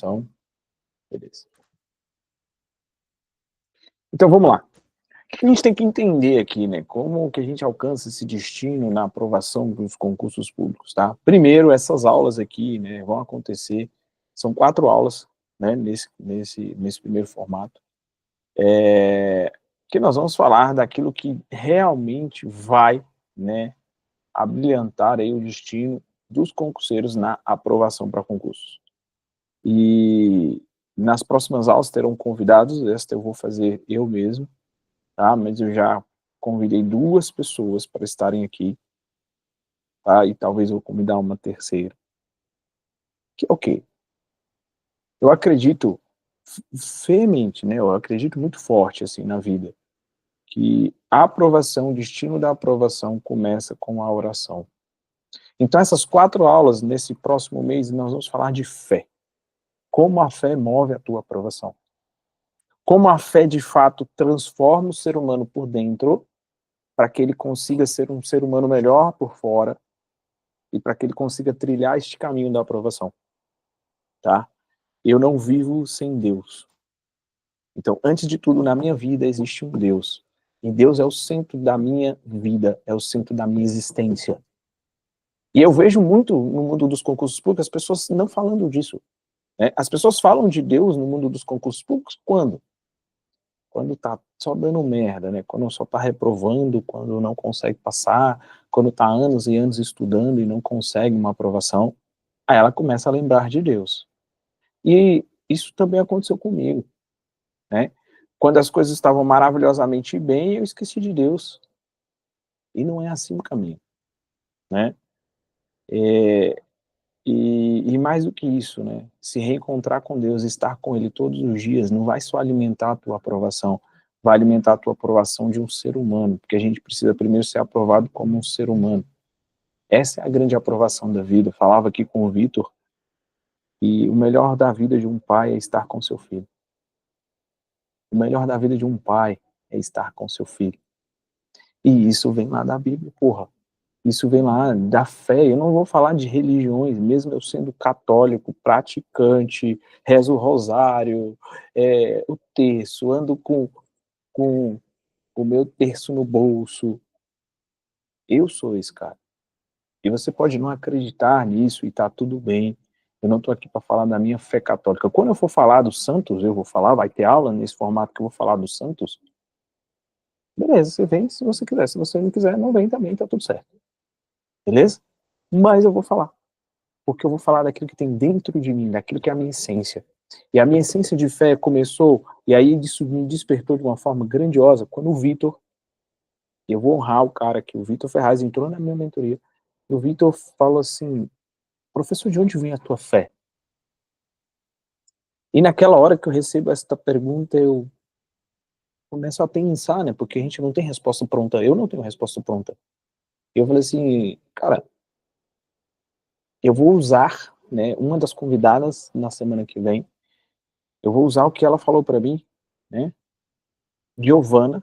Então, beleza. Então, vamos lá. O que a gente tem que entender aqui, né? Como que a gente alcança esse destino na aprovação dos concursos públicos, tá? Primeiro, essas aulas aqui, né, vão acontecer, são 4 aulas, né, nesse primeiro formato, que nós vamos falar daquilo que realmente vai, né, abrilhantar aí o destino dos concurseiros na aprovação para concursos. E nas próximas aulas terão convidados, esta eu vou fazer eu mesmo, tá? Mas eu já convidei 2 pessoas para estarem aqui, tá? E talvez eu vou convidar uma terceira. Que é o quê? Eu acredito veemente, né, eu acredito muito forte, assim, na vida, que a aprovação, o destino da aprovação começa com a oração. Então essas 4 aulas, nesse próximo mês, nós vamos falar de fé. Como a fé move a tua aprovação. Como a fé, de fato, transforma o ser humano por dentro, para que ele consiga ser um ser humano melhor por fora, e para que ele consiga trilhar este caminho da aprovação, tá? Eu não vivo sem Deus. Então, antes de tudo, na minha vida existe um Deus. E Deus é o centro da minha vida, é o centro da minha existência. E eu vejo muito no mundo dos concursos públicos as pessoas não falando disso, né? As pessoas falam de Deus no mundo dos concursos públicos quando? Quando tá só dando merda, né? Quando só tá reprovando, quando não consegue passar, quando tá anos e anos estudando e não consegue uma aprovação, aí ela começa a lembrar de Deus. E isso também aconteceu comigo, né? Quando as coisas estavam maravilhosamente bem, eu esqueci de Deus. E não é assim o caminho, né? E mais do que isso, né? Se reencontrar com Deus, estar com Ele todos os dias, não vai só alimentar a tua aprovação, vai alimentar a tua aprovação de um ser humano, porque a gente precisa primeiro ser aprovado como um ser humano. Essa é a grande aprovação da vida. Eu falava aqui com o Vitor, e o melhor da vida de um pai é estar com seu filho. O melhor da vida de um pai é estar com seu filho. E isso vem lá da Bíblia, porra. Isso vem lá da fé. Eu não vou falar de religiões, mesmo eu sendo católico, praticante, rezo o rosário, o terço, ando com o meu terço no bolso. Eu sou esse cara. E você pode não acreditar nisso e tá tudo bem. Eu não estou aqui para falar da minha fé católica. Quando eu for falar dos santos, eu vou falar, vai ter aula nesse formato que eu vou falar dos santos. Beleza, você vem se você quiser. Se você não quiser, não vem também, tá tudo certo. Beleza? Mas eu vou falar. Porque eu vou falar daquilo que tem dentro de mim, daquilo que é a minha essência. E a minha essência de fé começou, e aí isso me despertou de uma forma grandiosa, quando o Vitor, eu vou honrar o cara aqui, o Vitor Ferraz entrou na minha mentoria, e o Vitor falou assim, professor, de onde vem a tua fé? E naquela hora que eu recebo essa pergunta, eu começo a pensar, né, porque a gente não tem resposta pronta, eu não tenho resposta pronta. E eu falei assim, cara, eu vou usar, né, uma das convidadas na semana que vem, eu vou usar o que ela falou para mim, né, Giovana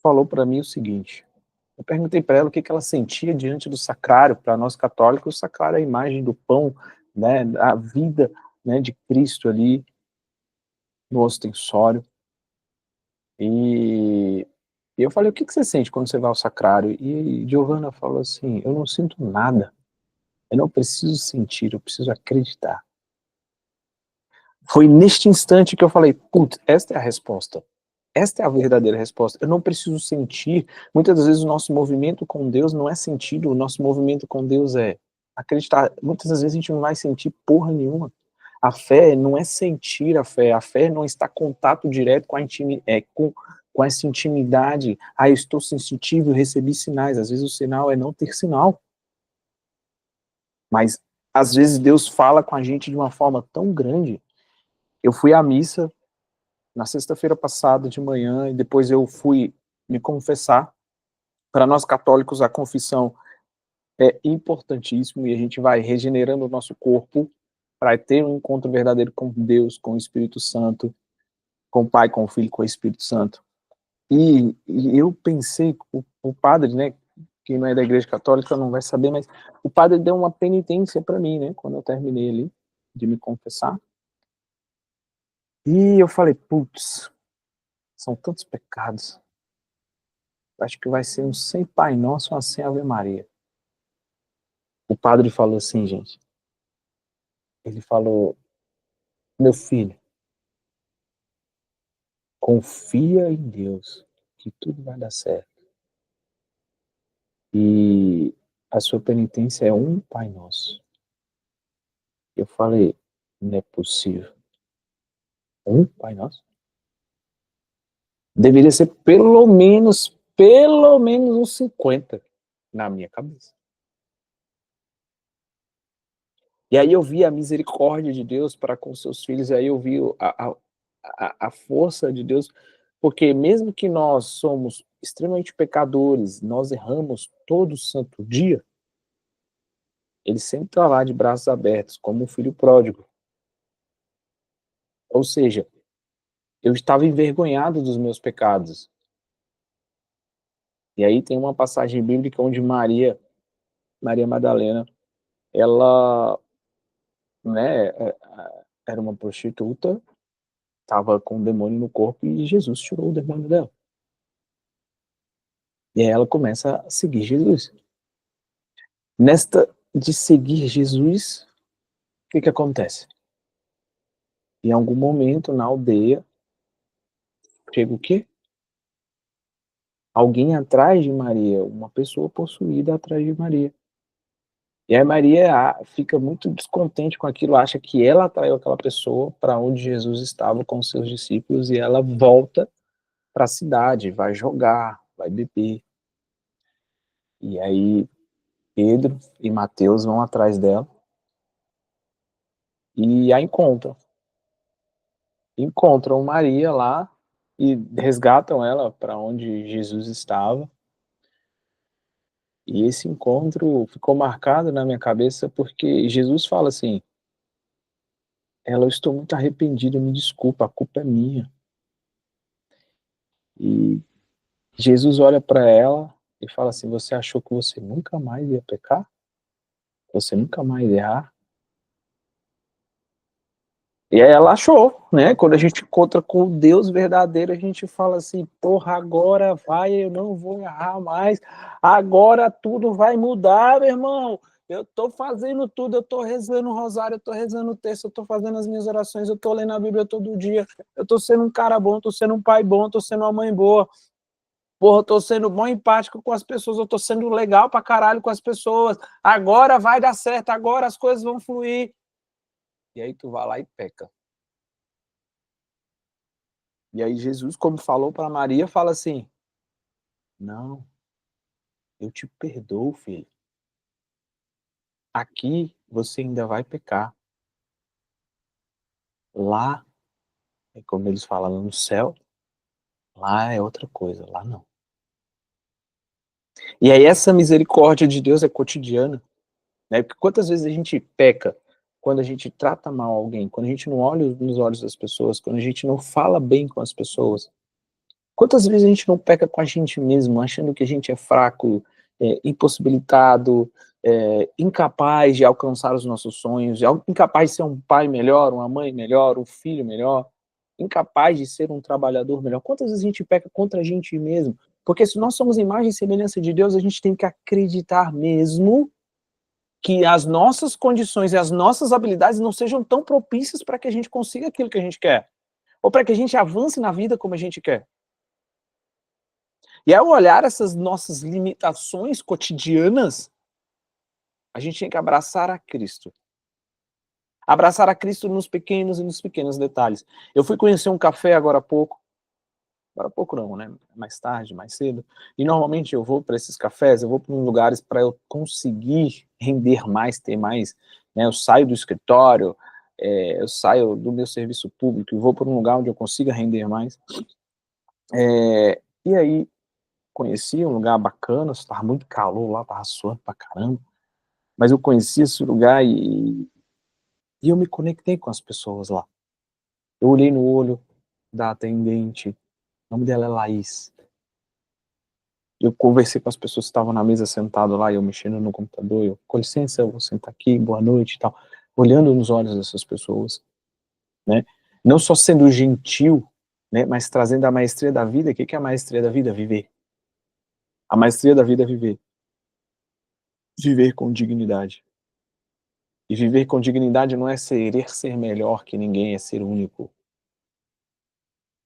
falou para mim o seguinte, eu perguntei para ela o que ela sentia diante do sacrário. Para nós católicos, o sacrário é a imagem do pão, né, a vida, né, de Cristo ali no ostensório. E eu falei, o que você sente quando você vai ao sacrário? E Giovana falou assim, eu não sinto nada, eu não preciso sentir, eu preciso acreditar. Foi neste instante que eu falei, putz, esta é a resposta. Esta é a verdadeira resposta. Eu não preciso sentir. Muitas das vezes o nosso movimento com Deus não é sentido, o nosso movimento com Deus é acreditar. Muitas das vezes a gente não vai sentir porra nenhuma. A fé não é sentir a fé não está em contato direto com, com essa intimidade. Ah, eu estou sensitivo, eu recebi sinais. Às vezes o sinal é não ter sinal. Mas às vezes Deus fala com a gente de uma forma tão grande. Eu fui à missa na sexta-feira passada de manhã, e depois eu fui me confessar. Para nós católicos, a confissão é importantíssimo, e a gente vai regenerando o nosso corpo para ter um encontro verdadeiro com Deus, com o Espírito Santo, com o Pai, com o Filho, com o Espírito Santo. E eu pensei, o padre, né, quem não é da igreja católica não vai saber, mas o padre deu uma penitência para mim, né, quando eu terminei ali. de me confessar. E eu falei: "Putz, são tantos pecados, acho que vai ser um sem Pai Nosso, uma sem Ave Maria". O padre falou assim, gente, ele falou: "Meu filho, confia em Deus, que tudo vai dar certo. E a sua penitência é um Pai Nosso". Eu falei: "Não é possível. Um Pai Nosso? Deveria ser pelo menos uns 50 na minha cabeça". E aí eu vi a misericórdia de Deus para com seus filhos, aí eu vi a força de Deus, porque mesmo que nós somos extremamente pecadores, nós erramos todo santo dia, ele sempre está lá de braços abertos, como um filho pródigo. Ou seja, eu estava envergonhado dos meus pecados. E aí tem uma passagem bíblica onde Maria Madalena, ela, né, era uma prostituta, estava com um demônio no corpo e Jesus tirou o demônio dela. E aí ela começa a seguir Jesus. Nesta de seguir Jesus, o que que acontece? Em algum momento na aldeia, chega o quê? Alguém atrás de Maria, uma pessoa possuída atrás de Maria. E aí Maria fica muito descontente com aquilo, acha que ela atraiu aquela pessoa para onde Jesus estava com os seus discípulos e ela volta para a cidade, vai jogar, vai beber. E aí Pedro e Mateus vão atrás dela e a encontram. Encontram Maria lá e resgatam ela para onde Jesus estava. E esse encontro ficou marcado na minha cabeça porque Jesus fala assim: "Ela, eu estou muito arrependido, me desculpa, a culpa é minha". E Jesus olha para ela e fala assim: "Você achou que você nunca mais ia pecar? Você nunca mais ia errar?". E aí ela achou, né, quando a gente encontra com o Deus verdadeiro, a gente fala assim: "Porra, agora vai, eu não vou errar mais, agora tudo vai mudar, meu irmão. Eu tô fazendo tudo, eu tô rezando o rosário, eu tô rezando o texto, eu tô fazendo as minhas orações, eu tô lendo a Bíblia todo dia, eu tô sendo um cara bom, tô sendo um pai bom, tô sendo uma mãe boa. Porra, eu tô sendo bom e empático com as pessoas, eu tô sendo legal pra caralho com as pessoas. Agora vai dar certo, agora as coisas vão fluir". E aí tu vai lá e peca. E aí Jesus, como falou para Maria, fala assim: "Não, eu te perdoo, filho. Aqui você ainda vai pecar. Lá, é como eles falam no céu, lá é outra coisa, lá não". E aí essa misericórdia de Deus é cotidiana, né, porque quantas vezes a gente peca quando a gente trata mal alguém, quando a gente não olha nos olhos das pessoas, quando a gente não fala bem com as pessoas. Quantas vezes a gente não peca com a gente mesmo, achando que a gente é fraco, impossibilitado, incapaz de alcançar os nossos sonhos, incapaz de ser um pai melhor, uma mãe melhor, um filho melhor, incapaz de ser um trabalhador melhor. Quantas vezes a gente peca contra a gente mesmo? Porque se nós somos imagem e semelhança de Deus, a gente tem que acreditar mesmo que as nossas condições e as nossas habilidades não sejam tão propícias para que a gente consiga aquilo que a gente quer, ou para que a gente avance na vida como a gente quer. E ao olhar essas nossas limitações cotidianas, a gente tem que abraçar a Cristo. Abraçar a Cristo nos pequenos e nos pequenos detalhes. Eu fui conhecer um café agora há pouco não, né? Mais tarde, mais cedo. E normalmente eu vou para esses cafés, eu vou para lugares para eu conseguir render mais, ter mais, né? Eu saio do escritório, eu saio do meu serviço público e vou para um lugar onde eu consiga render mais. E aí conheci um lugar bacana, estava muito calor lá, estava suando pra caramba, mas eu conheci esse lugar e eu me conectei com as pessoas lá. Eu olhei no olho da atendente, o nome dela é Laís. Eu conversei com as pessoas que estavam na mesa sentado lá, e eu mexendo no computador, eu, com licença, eu vou sentar aqui, boa noite e tal. olhando nos olhos dessas pessoas, né? Não só sendo gentil, né, mas trazendo a maestria da vida. O que é a maestria da vida? Viver. A maestria da vida é viver. Viver com dignidade. E viver com dignidade não é querer ser melhor que ninguém, é ser único.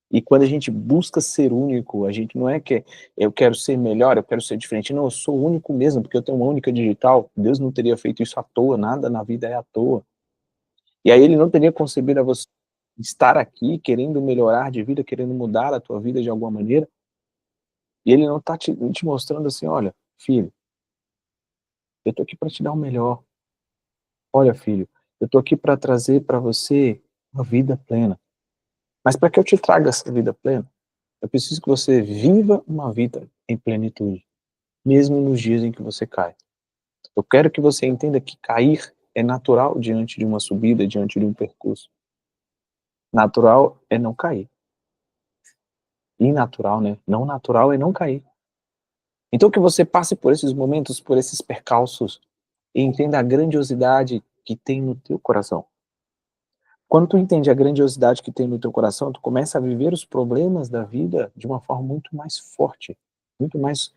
E quando a gente busca ser único, a gente não é que eu quero ser melhor, eu quero ser diferente. Não, eu sou único mesmo, porque eu tenho uma única digital. Deus não teria feito isso à toa, nada na vida é à toa. E aí ele não teria concebido a você estar aqui querendo melhorar de vida, querendo mudar a tua vida de alguma maneira. E ele não está te mostrando assim, olha, filho, eu tô aqui para te dar o melhor. Olha, filho, eu tô aqui para trazer para você uma vida plena. Mas para que eu te traga essa vida plena, eu preciso que você viva uma vida em plenitude, mesmo nos dias em que você cai. Eu quero que você entenda que cair é natural diante de uma subida, diante de um percurso. Natural é não cair. Inatural, né? Não natural é não cair. Então que você passe por esses momentos, por esses percalços, e entenda a grandiosidade que tem no teu coração. Quando tu entende a grandiosidade que tem no teu coração, tu começa a viver os problemas da vida de uma forma muito mais forte, muito mais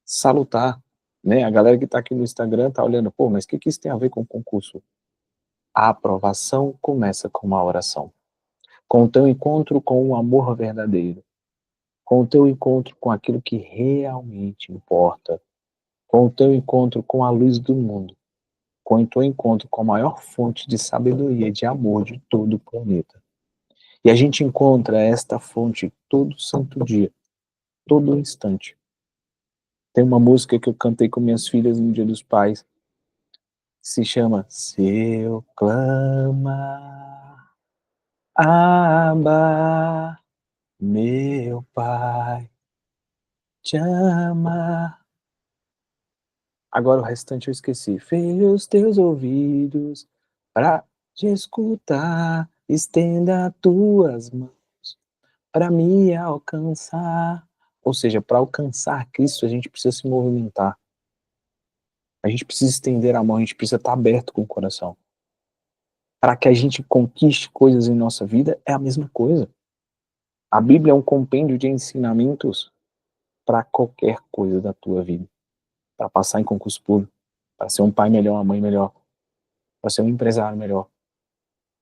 salutar, né? A galera que tá aqui no Instagram tá olhando, pô, mas o que isso tem a ver com concurso? A aprovação começa com uma oração, com o teu encontro com o amor verdadeiro, com o teu encontro com aquilo que realmente importa, com o teu encontro com a luz do mundo, com o teu encontro com a maior fonte de sabedoria e de amor de todo o planeta. E a gente encontra esta fonte todo santo dia, todo instante. Tem uma música que eu cantei com minhas filhas no Dia dos Pais, se chama Se eu clamar, Abba, meu Pai, te ama. Agora o restante eu esqueci. Feche os teus ouvidos para te escutar, estenda tuas mãos para me alcançar. Ou seja, para alcançar Cristo, a gente precisa se movimentar. A gente precisa estender a mão, a gente precisa estar aberto com o coração. Para que a gente conquiste coisas em nossa vida, é a mesma coisa. A Bíblia é um compêndio de ensinamentos para qualquer coisa da tua vida. Para passar em concurso público, para ser um pai melhor, uma mãe melhor, para ser um empresário melhor,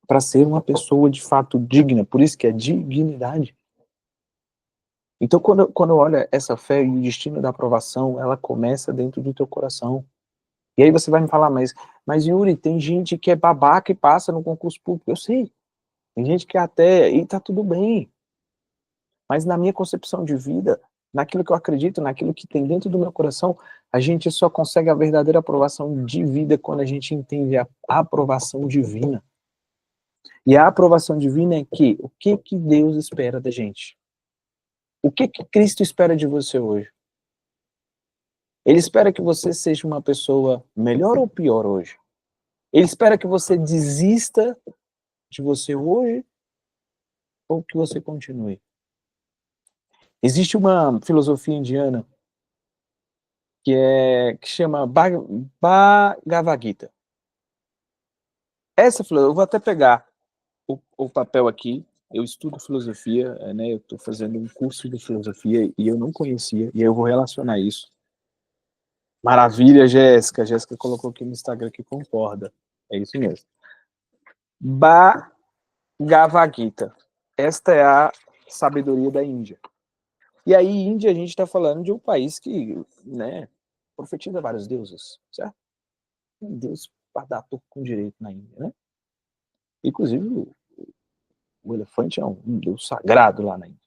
para ser uma pessoa de fato digna. Por isso que é dignidade. Então, quando eu olho essa fé e o destino da aprovação, ela começa dentro do teu coração. E aí você vai me falar, mas Yuri, tem gente que é babaca e passa no concurso público. Eu sei. Tem gente que até, e tá tudo bem. Mas na minha concepção de vida, naquilo que eu acredito, naquilo que tem dentro do meu coração, a gente só consegue a verdadeira aprovação de vida quando a gente entende a aprovação divina. E a aprovação divina é que, o que Deus espera da gente? O que Cristo espera de você hoje? Ele espera que você seja uma pessoa melhor ou pior hoje? Ele espera que você desista de você hoje ou que você continue? Existe uma filosofia indiana que chama Bhagavad Gita. Essa filosofia, eu vou até pegar o papel aqui, eu estudo filosofia, né, eu estou fazendo um curso de filosofia e eu não conhecia, e eu vou relacionar isso. Maravilha, Jéssica. A Jéssica colocou aqui no Instagram que concorda. É isso mesmo. Bhagavad Gita. Esta é a sabedoria da Índia. E aí, Índia, a gente está falando de um país que, né, profetiza vários deuses, certo? Tem Deus para dar tudo com direito na Índia, né? Inclusive, o elefante é um deus sagrado lá na Índia.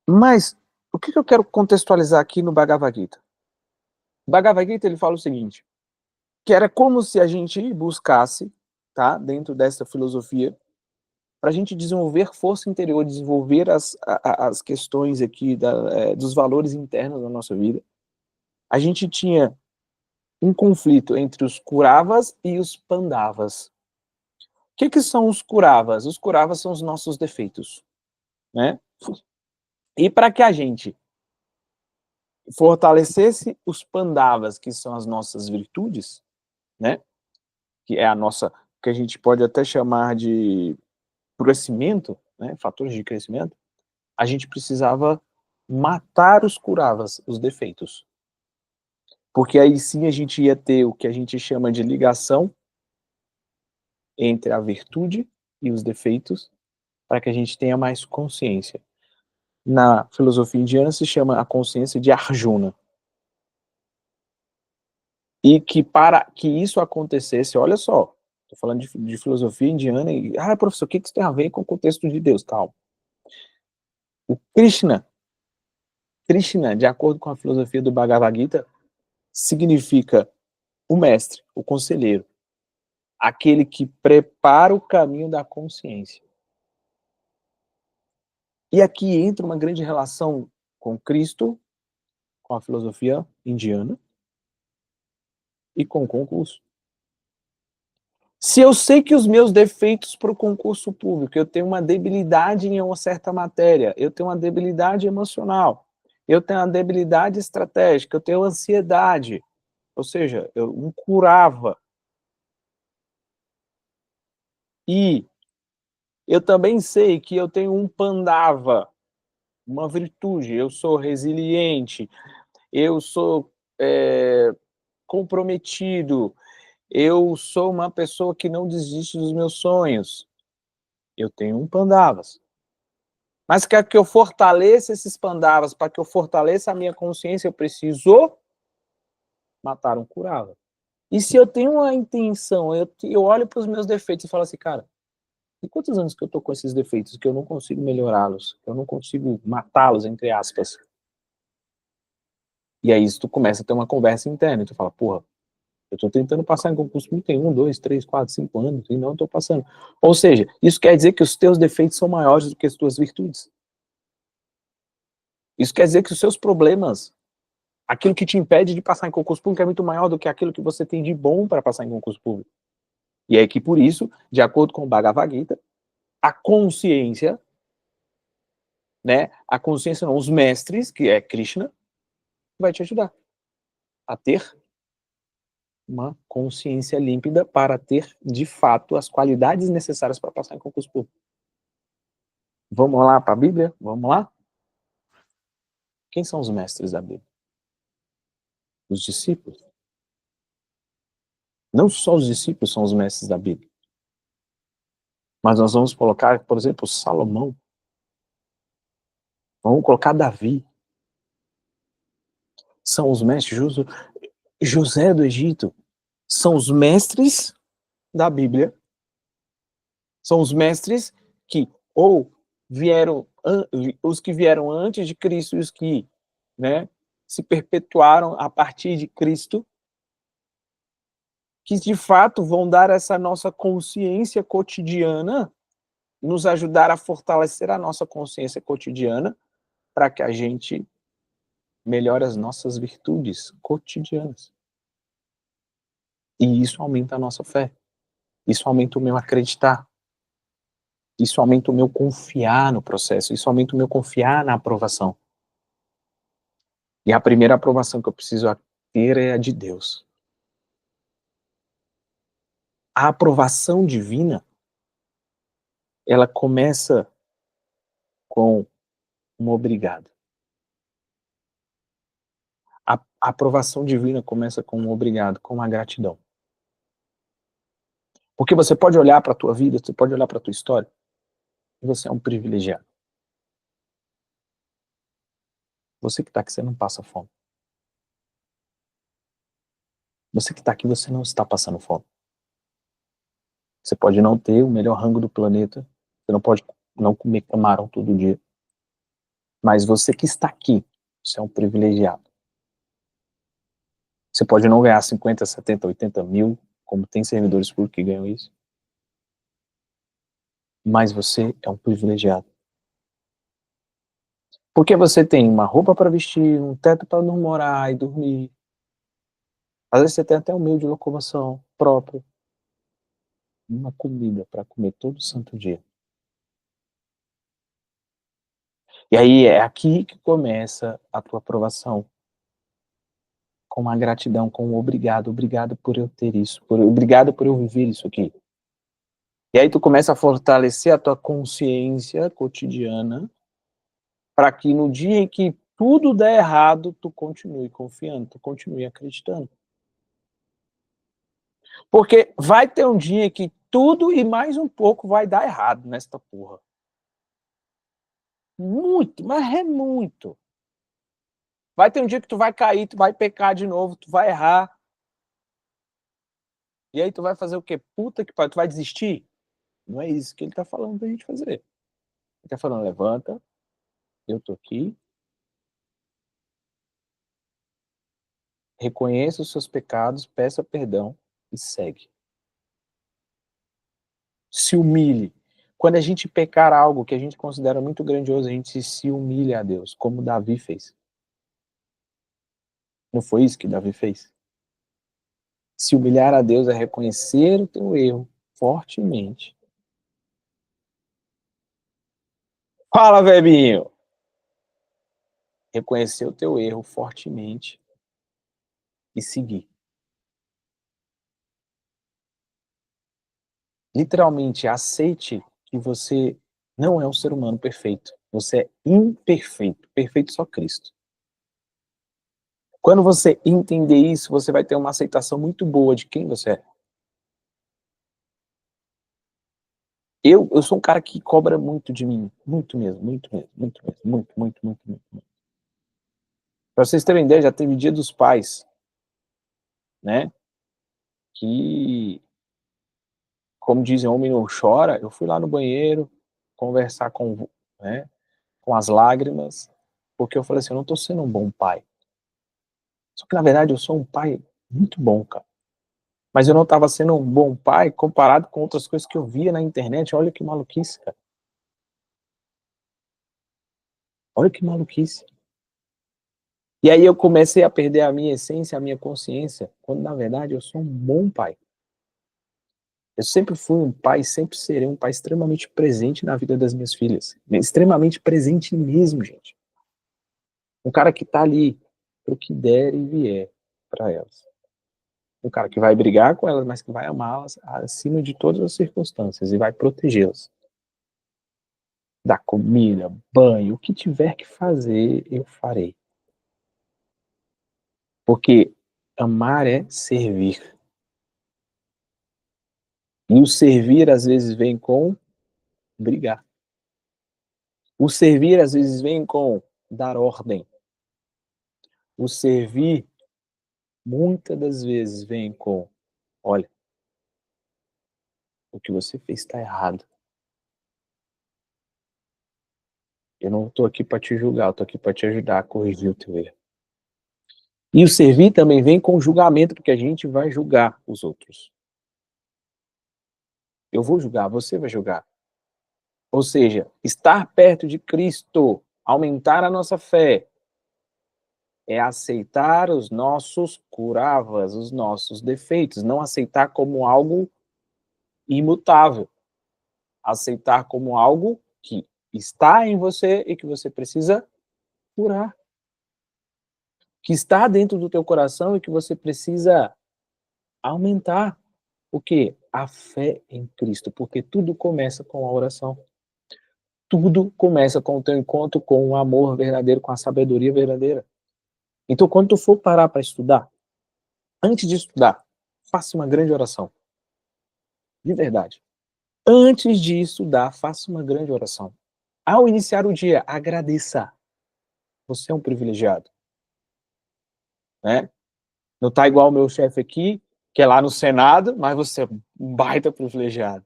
Mas, o que eu quero contextualizar aqui no Bhagavad Gita? O Bhagavad Gita, ele fala o seguinte, que era como se a gente buscasse, tá, dentro dessa filosofia, para a gente desenvolver força interior, desenvolver as questões aqui dos valores internos da nossa vida. A gente tinha um conflito entre os Kauravas e os Pandavas. O que são os Kauravas? Os Kauravas são os nossos defeitos, né? E para que a gente fortalecesse os Pandavas, que são as nossas virtudes, né? que é a nossa, que a gente pode até chamar de crescimento, né, fatores de crescimento, a gente precisava matar os curavas, os defeitos. Porque aí sim a gente ia ter o que a gente chama de ligação entre a virtude e os defeitos, para que a gente tenha mais consciência. Na filosofia indiana se chama a consciência de Arjuna. E que para que isso acontecesse, olha só, estou falando de filosofia indiana e, professor, o que isso tem a ver com o contexto de Deus? Calma. O Krishna, de acordo com a filosofia do Bhagavad Gita, significa o mestre, o conselheiro, aquele que prepara o caminho da consciência. E aqui entra uma grande relação com Cristo, com a filosofia indiana e com o concurso. Se eu sei que os meus defeitos para o concurso público, eu tenho uma debilidade em uma certa matéria, eu tenho uma debilidade emocional, eu tenho uma debilidade estratégica, eu tenho ansiedade, ou seja, eu não curava. E eu também sei que eu tenho um pandava, uma virtude, eu sou resiliente, eu sou comprometido, eu sou uma pessoa que não desiste dos meus sonhos. Eu tenho um pandavas. Mas quer que eu fortaleça esses pandavas, para que eu fortaleça a minha consciência, eu preciso matar um curava. E se eu tenho uma intenção, eu olho para os meus defeitos e falo assim, cara, e quantos anos que eu tô com esses defeitos, que eu não consigo melhorá-los, que eu não consigo matá-los, entre aspas. E aí tu começa a ter uma conversa interna, e tu fala, porra, eu tô tentando passar em concurso público tem 1, 2, 3, 4, 5 anos, e não tô passando. Ou seja, isso quer dizer que os teus defeitos são maiores do que as tuas virtudes. Isso quer dizer que os seus problemas, aquilo que te impede de passar em concurso público é muito maior do que aquilo que você tem de bom para passar em concurso público. E é que por isso, de acordo com o Bhagavad Gita, a consciência, né, a consciência não, os mestres, que é Krishna, vai te ajudar a ter uma consciência límpida para ter, de fato, as qualidades necessárias para passar em concurso público. Vamos lá para a Bíblia? Vamos lá? Quem são os mestres da Bíblia? Os discípulos. Não só os discípulos são os mestres da Bíblia, mas nós vamos colocar, por exemplo, Salomão. Vamos colocar Davi. São os mestres, José do Egito. São os mestres da Bíblia. São os mestres que ou vieram, os que vieram antes de Cristo e os que, né, se perpetuaram a partir de Cristo, que de fato vão dar essa nossa consciência cotidiana, nos ajudar a fortalecer a nossa consciência cotidiana, para que a gente melhore as nossas virtudes cotidianas. E isso aumenta a nossa fé. Isso aumenta o meu acreditar. Isso aumenta o meu confiar no processo. Isso aumenta o meu confiar na aprovação. E a primeira aprovação que eu preciso ter é a de Deus. A aprovação divina, ela começa com um obrigado. A aprovação divina começa com um obrigado, com uma gratidão. Porque você pode olhar para a tua vida, você pode olhar para a tua história, e você é um privilegiado. Você que está aqui, você não passa fome. Você que está aqui, você não está passando fome. Você pode não ter o melhor rango do planeta, você não pode não comer camarão todo dia, mas você que está aqui, você é um privilegiado. Você pode não ganhar 50, 70, 80 mil, como tem servidores públicos que ganham isso, mas você é um privilegiado. Porque você tem uma roupa para vestir, um teto para morar e dormir. Às vezes você tem até um meio de locomoção próprio. Uma comida para comer todo santo dia. E aí é aqui que começa a tua aprovação. com uma gratidão, com um obrigado, obrigado por eu ter isso, obrigado por eu viver isso aqui. E aí tu começa a fortalecer a tua consciência cotidiana, para que no dia em que tudo der errado, tu continue confiando, tu continue acreditando. Porque vai ter um dia que tudo e mais um pouco vai dar errado nesta porra. Muito, mas é muito. Vai ter um dia que tu vai cair, tu vai pecar de novo, tu vai errar. E aí tu vai fazer o quê? Puta que pariu, tu vai desistir? Não é isso que ele tá falando pra gente fazer. Ele tá falando, levanta, eu tô aqui, reconheça os seus pecados, peça perdão e segue. Se humilhe. Quando a gente pecar algo que a gente considera muito grandioso, a gente se humilha a Deus, como Davi fez. Não foi isso que Davi fez? Se humilhar a Deus é reconhecer o teu erro fortemente. Fala, Bebinho! Reconhecer o teu erro fortemente e seguir. Literalmente, aceite que você não é um ser humano perfeito. Você é imperfeito. Perfeito só Cristo. Quando você entender isso, você vai ter uma aceitação muito boa de quem você é. Eu sou um cara que cobra muito de mim. Muito mesmo, muito mesmo, muito mesmo. Muito, muito, muito, muito, muito. Pra vocês terem ideia, já teve Dia dos Pais, né? Que, como dizem, homem não chora. Eu fui lá no banheiro conversar com, né, com as lágrimas, porque eu falei assim, eu não tô sendo um bom pai. Só que, na verdade, eu sou um pai muito bom, cara. Mas eu não estava sendo um bom pai comparado com outras coisas que eu via na internet. Olha que maluquice, cara. Olha que maluquice. E aí eu comecei a perder a minha essência, a minha consciência, quando, na verdade, eu sou um bom pai. Eu sempre fui um pai, sempre serei um pai extremamente presente na vida das minhas filhas. Extremamente presente mesmo, gente. Um cara que tá ali pro que der e vier para elas. Um cara que vai brigar com elas, mas que vai amá-las acima de todas as circunstâncias e vai protegê-las. Dar comida, banho, o que tiver que fazer, eu farei. Porque amar é servir. E o servir, às vezes, vem com brigar. O servir, às vezes, vem com dar ordem. O servir, muitas das vezes, vem com: olha, o que você fez está errado. Eu não estou aqui para te julgar, eu estou aqui para te ajudar a corrigir o teu erro. E o servir também vem com julgamento, porque a gente vai julgar os outros. Eu vou julgar, você vai julgar. Ou seja, estar perto de Cristo, aumentar a nossa fé, é aceitar os nossos curavas, os nossos defeitos, não aceitar como algo imutável, aceitar como algo que está em você e que você precisa curar, que está dentro do teu coração e que você precisa aumentar. O quê? A fé em Cristo, porque tudo começa com a oração. Tudo começa com o teu encontro com o amor verdadeiro, com a sabedoria verdadeira. Então, quando tu for parar para estudar, antes de estudar, faça uma grande oração. De verdade. Antes de estudar, faça uma grande oração. Ao iniciar o dia, agradeça. Você é um privilegiado. Né? Não tá igual o meu chefe aqui, que é lá no Senado, mas você é um baita privilegiado.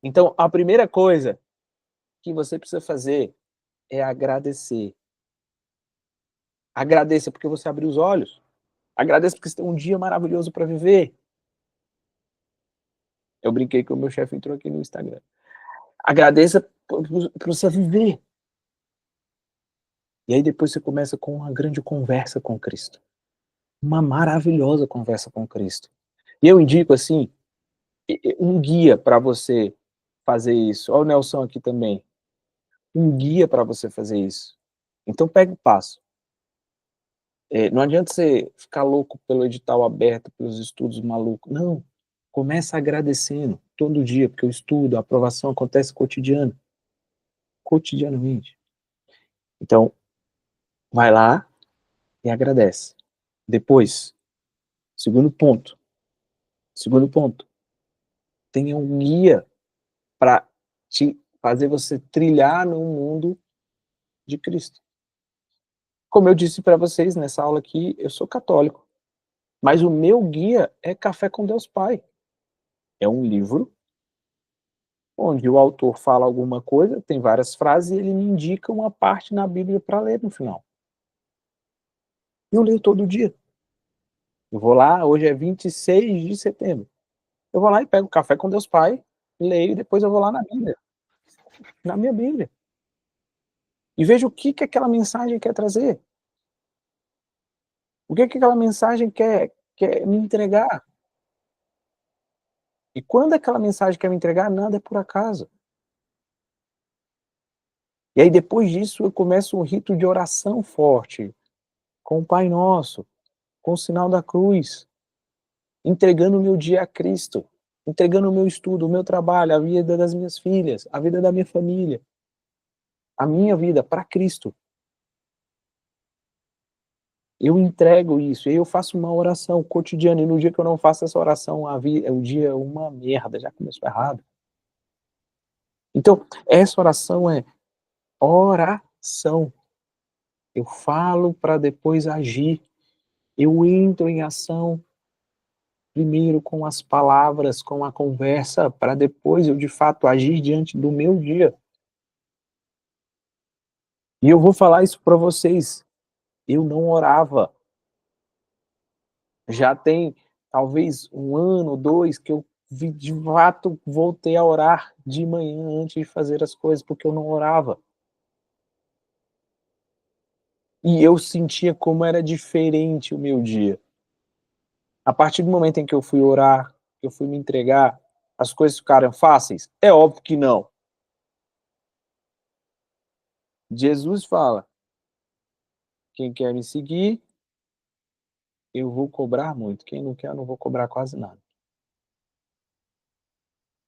Então, a primeira coisa que você precisa fazer é agradecer. Agradeça porque você abriu os olhos. Agradeça porque você tem um dia maravilhoso para viver. Eu brinquei que o meu chefe entrou aqui no Instagram. Agradeça por você viver. E aí depois você começa com uma grande conversa com Cristo. Uma maravilhosa conversa com Cristo. E eu indico, assim, um guia para você fazer isso. Olha o Nelson aqui também. Um guia para você fazer isso. Então pega o passo. Não adianta você ficar louco pelo edital aberto, pelos estudos malucos. Não. Começa agradecendo todo dia, porque o estudo, a aprovação acontece cotidianamente. Então, vai lá e agradece. Depois, segundo ponto. Segundo ponto, tenha um guia para te fazer você trilhar no mundo de Cristo. Como eu disse para vocês nessa aula aqui, eu sou católico, mas o meu guia é Café com Deus Pai. É um livro onde o autor fala alguma coisa, tem várias frases e ele me indica uma parte na Bíblia para ler no final. Eu leio todo dia. Eu vou lá, hoje é 26 de setembro. Eu vou lá e pego Café com Deus Pai, leio e depois eu vou lá na Bíblia, na minha Bíblia. E vejo o que aquela mensagem quer trazer. O que aquela mensagem quer me entregar. E quando aquela mensagem quer me entregar, nada é por acaso. E aí depois disso eu começo um rito de oração forte, com o Pai Nosso, com o sinal da cruz, entregando o meu dia a Cristo, entregando o meu estudo, o meu trabalho, a vida das minhas filhas, a vida da minha família, a minha vida para Cristo. Eu entrego isso, e aí eu faço uma oração cotidiana, e no dia que eu não faço essa oração, o dia é uma merda, já começou errado. Então, essa oração é oração. Eu falo para depois agir. Eu entro em ação primeiro com as palavras, com a conversa, para depois eu de fato agir diante do meu dia. E eu vou falar isso para vocês. Eu não orava. Já tem talvez 1 ano, 2, que eu de fato voltei a orar de manhã antes de fazer as coisas, porque eu não orava. E eu sentia como era diferente o meu dia. A partir do momento em que eu fui orar, que eu fui me entregar, as coisas ficaram fáceis? É óbvio que não. Jesus fala: quem quer me seguir, eu vou cobrar muito. Quem não quer, eu não vou cobrar quase nada.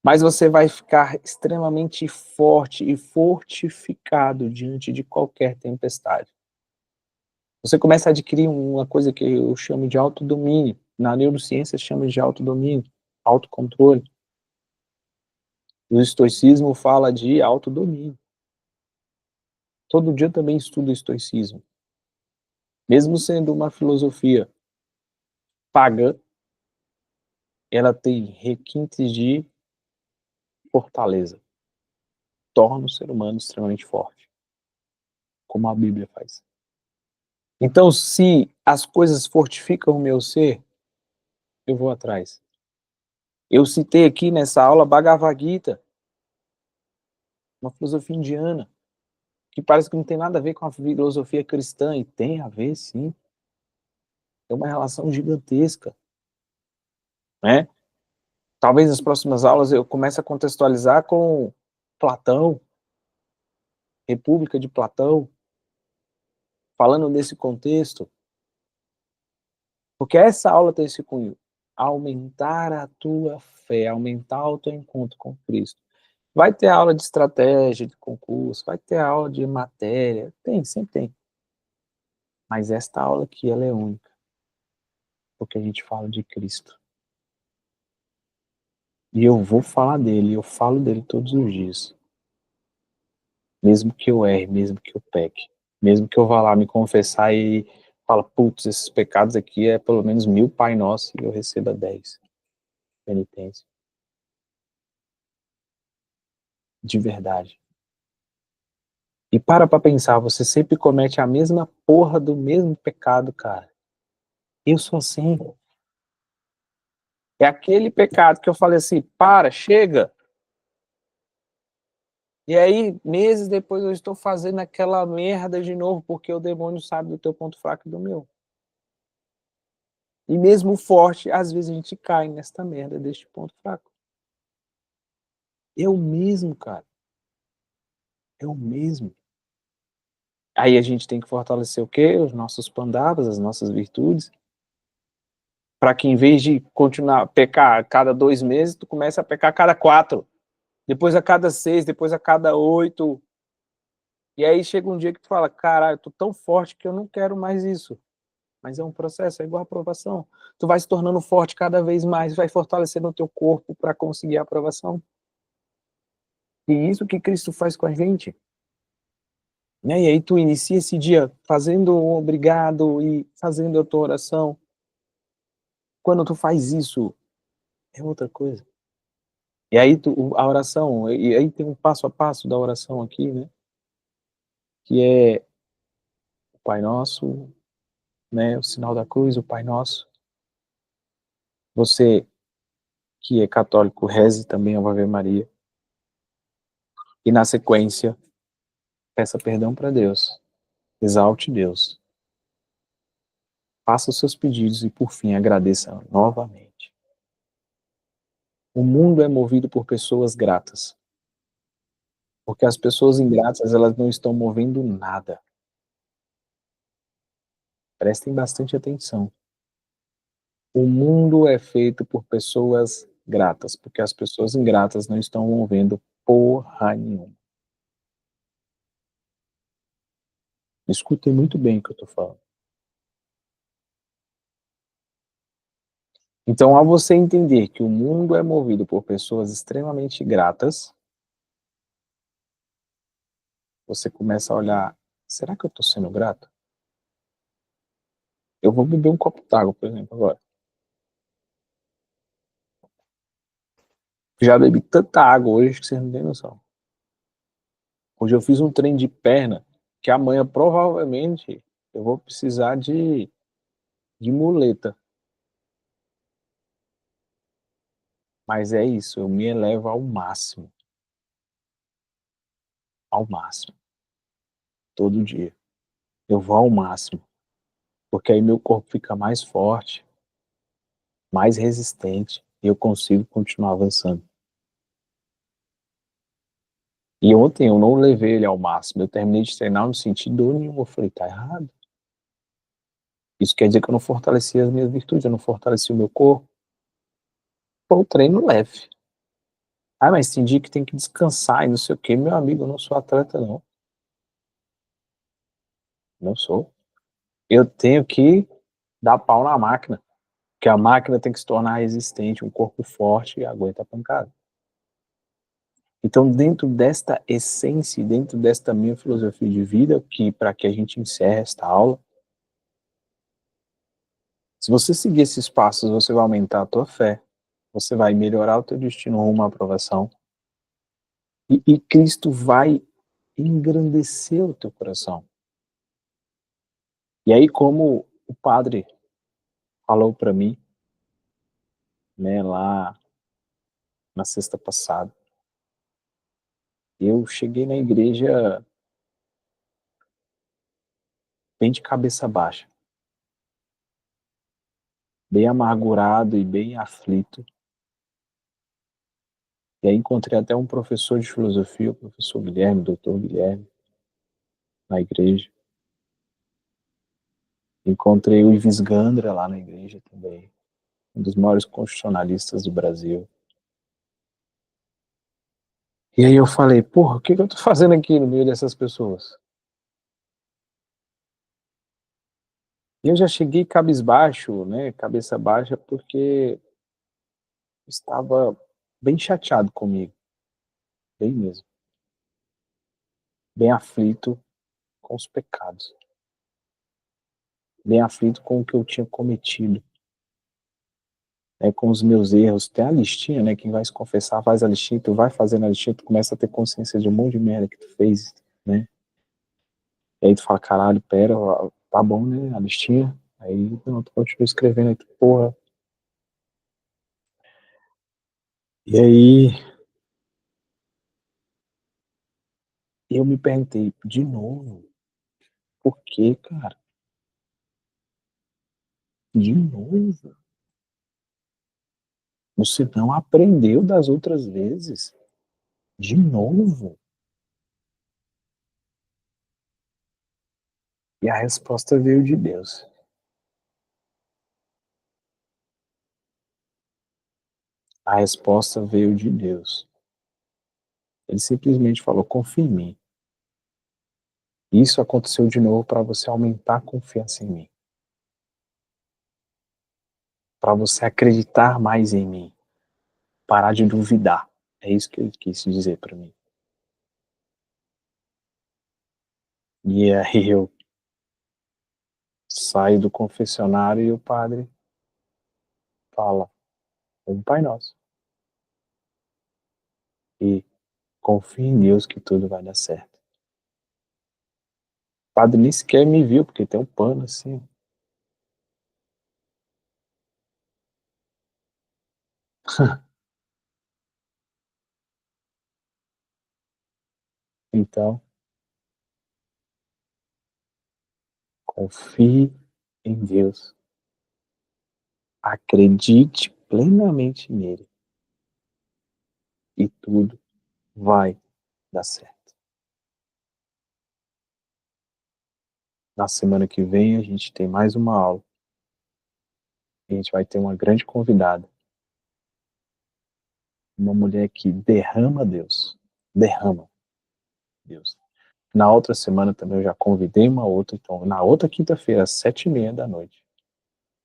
Mas você vai ficar extremamente forte e fortificado diante de qualquer tempestade. Você começa a adquirir uma coisa que eu chamo de autodomínio. Na neurociência chama de autodomínio, autocontrole. O estoicismo fala de autodomínio. Todo dia eu também estudo estoicismo. Mesmo sendo uma filosofia pagã, ela tem requintes de fortaleza. Torna o ser humano extremamente forte, como a Bíblia faz. Então, se as coisas fortificam o meu ser, eu vou atrás. Eu citei aqui nessa aula Bhagavad Gita, uma filosofia indiana, que parece que não tem nada a ver com a filosofia cristã, e tem a ver, sim. É uma relação gigantesca, né? Talvez nas próximas aulas eu comece a contextualizar com Platão, República de Platão, falando nesse contexto, porque essa aula tem esse cunho, aumentar a tua fé, aumentar o teu encontro com Cristo. Vai ter aula de estratégia, de concurso, vai ter aula de matéria, tem, sempre tem. Mas esta aula aqui, ela é única, porque a gente fala de Cristo. E eu vou falar dele, eu falo dele todos os dias. Mesmo que eu erre, mesmo que eu peque, mesmo que eu vá lá me confessar e fala, putz, esses pecados aqui é pelo menos 1000 Pai Nosso e eu receba 10. Penitência. De verdade. E pra pensar, você sempre comete a mesma porra do mesmo pecado, cara. Eu sou assim. É aquele pecado que eu falei assim, para, chega. E aí, meses depois, eu estou fazendo aquela merda de novo, porque o demônio sabe do teu ponto fraco e do meu. E mesmo forte, às vezes a gente cai nesta merda deste ponto fraco. Eu mesmo, cara. Eu mesmo. Aí a gente tem que fortalecer o quê? Os nossos pandavas, as nossas virtudes, para que em vez de continuar a pecar a cada 2 meses, tu comece a pecar a cada 4, depois a cada 6, depois a cada 8. E aí chega um dia que tu fala, caralho, eu tô tão forte que eu não quero mais isso. Mas é um processo, é igual a aprovação. Tu vai se tornando forte cada vez mais, vai fortalecendo o teu corpo para conseguir a aprovação. E isso que Cristo faz com a gente. Né? E aí tu inicia esse dia fazendo um obrigado e fazendo a tua oração. Quando tu faz isso, é outra coisa. E aí a oração, e aí tem um passo a passo da oração aqui, né? Que é o Pai Nosso, né? O sinal da cruz, o Pai Nosso. Você que é católico, reze também a Ave Maria. E na sequência, peça perdão para Deus. Exalte Deus. Faça os seus pedidos e, por fim, agradeça novamente. O mundo é movido por pessoas gratas. Porque as pessoas ingratas, elas não estão movendo nada. Prestem bastante atenção. O mundo é feito por pessoas gratas, porque as pessoas ingratas não estão movendo porra nenhuma. Escutem muito bem o que eu estou falando. Então, ao você entender que o mundo é movido por pessoas extremamente gratas, você começa a olhar, será que eu estou sendo grato? Eu vou beber um copo d'água, por exemplo, agora. Já bebi tanta água hoje que vocês não têm noção. Hoje eu fiz um treino de perna que amanhã provavelmente eu vou precisar de muleta. Mas é isso, eu me elevo ao máximo. Ao máximo. Todo dia. Eu vou ao máximo. Porque aí meu corpo fica mais forte, mais resistente e eu consigo continuar avançando. E ontem eu não levei ele ao máximo. Eu terminei de treinar, não senti dor nenhuma. Eu falei, tá errado. Isso quer dizer que eu não fortaleci as minhas virtudes, eu não fortaleci o meu corpo. Foi um treino leve. Ah, mas tem dia que tem que descansar e não sei o quê. Meu amigo, eu não sou atleta, não. Não sou. Eu tenho que dar pau na máquina. Porque a máquina tem que se tornar resistente, um corpo forte e aguenta a pancada. Então, dentro desta essência, dentro desta minha filosofia de vida, que para que a gente encerre esta aula, se você seguir esses passos, você vai aumentar a tua fé, você vai melhorar o teu destino rumo à aprovação, e Cristo vai engrandecer o teu coração. E aí, como o padre falou para mim, né, lá na sexta passada, eu cheguei na igreja bem de cabeça baixa, bem amargurado e bem aflito. E aí encontrei até um professor de filosofia, o professor Guilherme, doutor Guilherme, na igreja. Encontrei o Ives Gandra lá na igreja também, um dos maiores constitucionalistas do Brasil. E aí eu falei, porra, o que eu tô fazendo aqui no meio dessas pessoas? E eu já cheguei cabisbaixo, né, cabeça baixa, porque estava bem chateado comigo, bem mesmo, bem aflito com os pecados, bem aflito com o que eu tinha cometido, né, com os meus erros. Tem a listinha, né, quem vai se confessar faz a listinha, tu vai fazendo a listinha, tu começa a ter consciência de um monte de merda que tu fez, né, e aí tu fala, caralho, pera, tá bom, né, a listinha, aí não, tu continua escrevendo aí, tu, porra, e aí eu me perguntei, de novo, por que, cara? De novo? Você não aprendeu das outras vezes? De novo? E a resposta veio de Deus. A resposta veio de Deus. Ele simplesmente falou: confia em mim. Isso aconteceu de novo para você aumentar a confiança em mim, para você acreditar mais em mim, parar de duvidar. É isso que ele quis dizer para mim. E aí eu saio do confessionário e o padre fala um Pai Nosso e confia em Deus que tudo vai dar certo. O padre nem sequer me viu, porque tem um pano assim. Então, confie em Deus. Acredite plenamente nele e tudo vai dar certo. Na semana que vem a gente tem mais uma aula. A gente vai ter uma grande convidada, uma mulher que derrama Deus, derrama Deus. Na outra semana também eu já convidei uma outra, então na outra quinta-feira, às 7h30 da noite,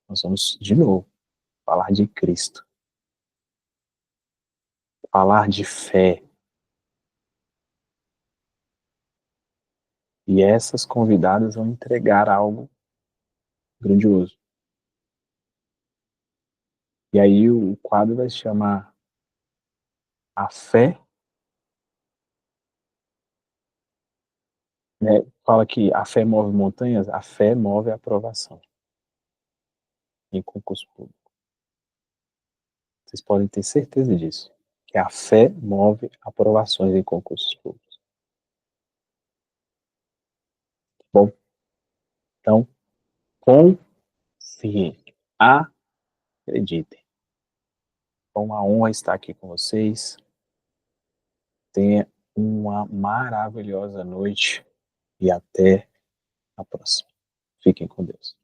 nós vamos de novo falar de Cristo, falar de fé. E essas convidadas vão entregar algo grandioso. E aí o quadro vai se chamar A Fé, né? Fala que a fé move montanhas, a fé move a aprovação em concurso público. Vocês podem ter certeza disso, que a fé move aprovações em concursos públicos. Bom, então, confiem, acreditem. Foi uma honra estar aqui com vocês. Tenha uma maravilhosa noite e até a próxima. Fiquem com Deus.